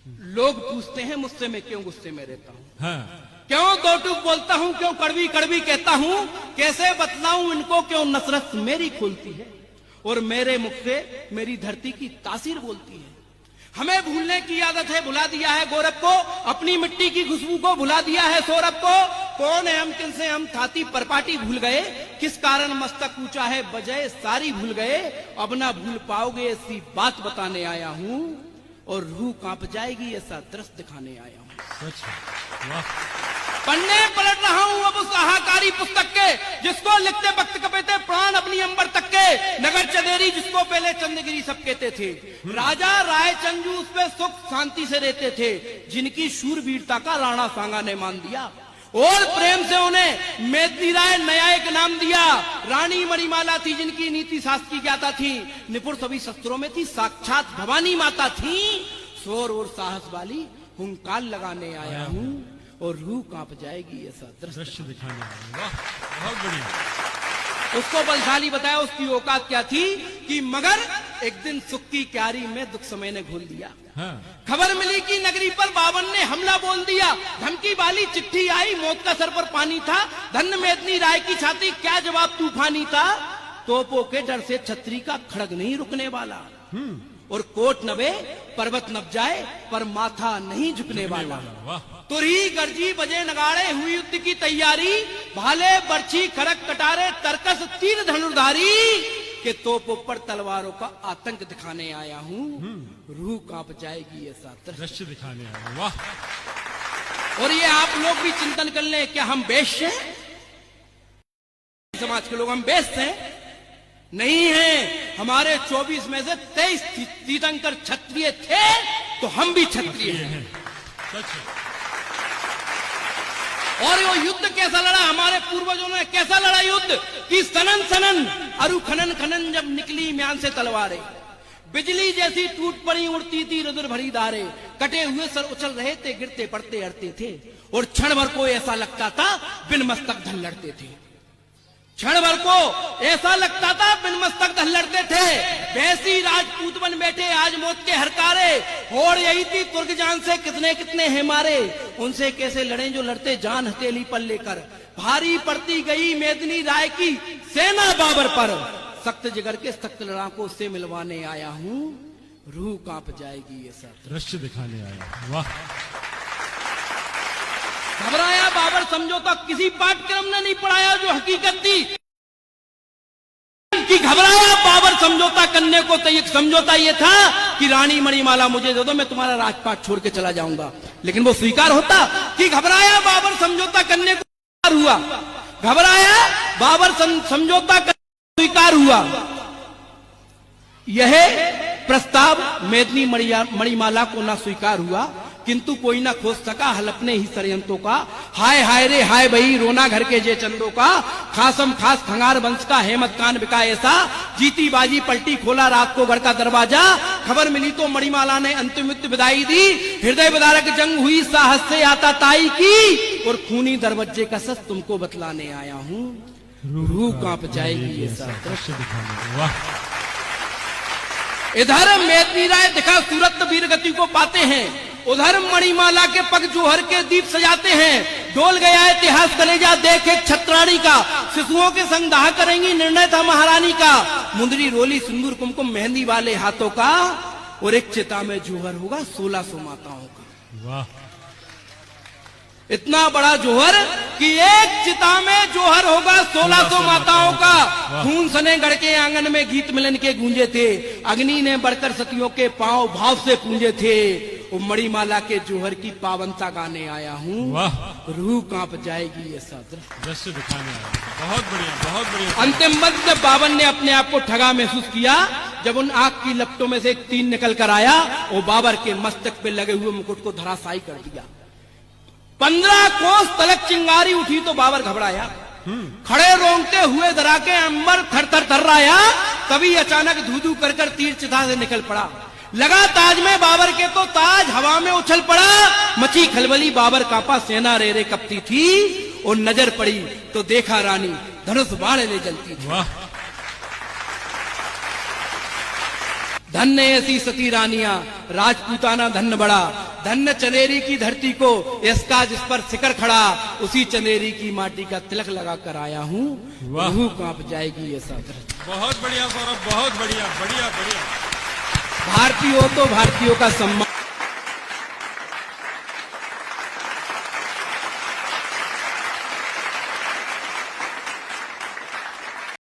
लोग पूछते हैं मुझसे मैं क्यों गुस्से में रहता हूँ, हाँ। क्यों दो टूक बोलता हूँ, क्यों कड़वी कड़वी कहता हूँ, कैसे बतलाऊं इनको क्यों नसरत मेरी खुलती है और मेरे मुख से मेरी धरती की तासीर बोलती है। हमें भूलने की आदत है, भुला दिया है गौरव को, अपनी मिट्टी की खुशबू को भुला दिया है सौरभ को। कौन है हम, किनसे हम, थाती परपाटी भूल गए, किस कारण मस्तक ऊंचा है बजाय सारी भूल गए। अब ना भूल पाओगे ऐसी बात बताने आया हूँ और रूह कांप जाएगी ऐसा दृश्य दिखाने आया हूँ। पन्ने पलट रहा हूँ अब उस हाहाकारी पुस्तक के जिसको लिखते वक्त कपेते प्राण अपनी अंबर तक के। नगर चंदेरी जिसको पहले चंदगिरी सब कहते थे, राजा राय चंजू उस पे सुख शांति से रहते थे, जिनकी शूरवीरता का राणा सांगा ने मान दिया और प्रेम से उन्हें मेदिनी राय न्यायिक नाम दिया। रानी मणिमाला थी जिनकी नीति शास्त्र की ज्ञाता थी, निपुण सभी शस्त्रों में थी, साक्षात भवानी माता थी। शोर और साहस वाली हुंकार लगाने आया हूँ और रूह कांप जाएगी ऐसा दृश्य दिखाने आया। वाह, बहुत बढ़िया। उसको बलशाली बताया उसकी औकात क्या थी कि मगर एक दिन सुख की क्यारी में दुख समय ने घोल दिया। हाँ। खबर मिली कि नगरी पर बावन ने हमला बोल दिया, धमकी वाली चिट्ठी आई, मौत का सर पर पानी था, धन्य मेदिनी राय की छाती क्या जवाब तूफानी था। तोपों के डर से छतरी का खड़ग नहीं रुकने वाला और कोट नबे पर्वत नब जाए पर माथा नहीं झुकने वाला। तुरही गर्जी बजे नगाड़े हुई युद्ध की तैयारी, भाले बर्छी खड़ग कटारे तरकस तीर धनुर्धारी के तोपों पर तलवारों का आतंक दिखाने आया हूँ। रूह कांप जाएगी ऐसा दृश्य दिखाने आया। वाह। और ये आप लोग भी चिंतन कर लें, क्या हम बेश्य हैं? समाज के लोग हम बेश्य हैं? नहीं है। हमारे 24 में से 23 तीर्थंकर क्षत्रिय थे तो हम भी क्षत्रिय हैं। और वो युद्ध कैसा लड़ा, हमारे पूर्वजों ने कैसा लड़ा युद्ध कि सनन सनन अरु खनन खनन जब निकली म्यान से तलवारें, बिजली जैसी टूट पड़ी उड़ती थी रुद्र भरी धारे, कटे हुए सर उछल रहे थे गिरते पड़ते अड़ते थे और क्षण भर को ऐसा लगता था बिन मस्तक धन लड़ते थे। क्षण भर को ऐसा लगता था बिन मस्तक धन लड़ते थे। वैसी राजपूत बन बैठे आज मौत के हरकारे, और यही थी तुर्क जान से कितने कितने हैं मारे, उनसे कैसे लड़े जो लड़ते जान हथेली पर लेकर। भारी पड़ती गई मेदिनी राय की सेना बाबर पर, सख्त जिगर के सख्त लड़ाकों से मिलवाने आया हूँ। रूह कांप जाएगी ऐसा दृश्य दिखाने आया। वाह। घबराया बाबर समझौता किसी पाठ्यक्रम ने नहीं पढ़ाया जो हकीकत थी कि घबराया बाबर समझौता करने को, तो एक समझौता ये था कि रानी मणिमाला मुझे दे दो, मैं तुम्हारा राजपाट छोड़ के चला जाऊंगा। लेकिन वो स्वीकार होता कि घबराया बाबर समझौता करने को हुआ, घबराया बाबर समझौता करने स्वीकार हुआ। यह प्रस्ताव मेदिनी मणिमाला को ना स्वीकार हुआ, किंतु कोई ना खोज सका हल अपने ही षड्यंत्रों का। हाय हाय रे हाय बही रोना घर के जे चंदों का, खासम खास खंगार वंश का हेमत कान बिका ऐसा, जीती बाजी पलटी खोला रात को घर का दरवाजा। खबर मिली तो मणिमाला ने अंतिम युद्ध विदाई दी, हृदय विदारक जंग हुई साहस से आता ताई की, और खूनी दरवाजे का सच तुमको बतलाने आया हूँ। रूह कांप जाएगी ऐसा दृश्य दिखाने। वाह। इधर मेदिनी राय दिखा सूरत वीर गति को पाते हैं, उधर मणिमाला के पग जौहर के दीप सजाते हैं। डोल गया इतिहास कलेजा देख एक छत्राणी का, शिशुओं के संग दाह करेंगी निर्णय था महारानी का। मुंदरी रोली सिंदूर कुमकुम मेहंदी वाले हाथों का, और एक चिता में जौहर होगा 1600 माताओं का। वाह। इतना बड़ा जौहर कि एक चिता में जौहर होगा 1600 माताओं का। खून सने गढ़ के आंगन में गीत मिलन के गूंजे थे, अग्नि ने बढ़कर सतियों के पांव भाव से पूंजे थे। वो मणिमाला के जौहर की पावनता गाने आया हूँ। रूह कांप जाएगी ऐसा दृश्य दिखाने आया। बहुत बढ़िया, बहुत बढ़िया। अंतिम वक्त जब बावन ने अपने आप को ठगा महसूस किया, जब उन आग की लपटों में से एक तीर निकल कर आया, वो बाबर के मस्तक पे लगे हुए मुकुट को धराशायी कर दिया। 15 कोस तलक चिंगारी उठी तो बाबर घबराया, खड़े रोंगटे हुए धरा के अंबर थर थर थर्राया। तभी अचानक धू धू कर कर तीर चिता से निकल पड़ा, लगा ताज में बाबर के तो ताज हवा में उछल पड़ा। मची खलबली बाबर कांपा, सेना रे रे कपती थी, और नजर पड़ी तो देखा रानी धनुष बाण ले जलती थी। धन्य ऐसी सती रानियां, राजपूताना धन्य बड़ा, धन्य चनेरी की धरती को, इसका जिस पर शिखर खड़ा, उसी चनेरी की माटी का तिलक लगा कर आया हूँ, वाह। रूह कांप जाएगी ये सादर। बहुत बढ़िया सौरभ, बहुत बढ़िया, बढ़िया बढ़िया। भारतीय हो तो भारतीयों का सम्मान।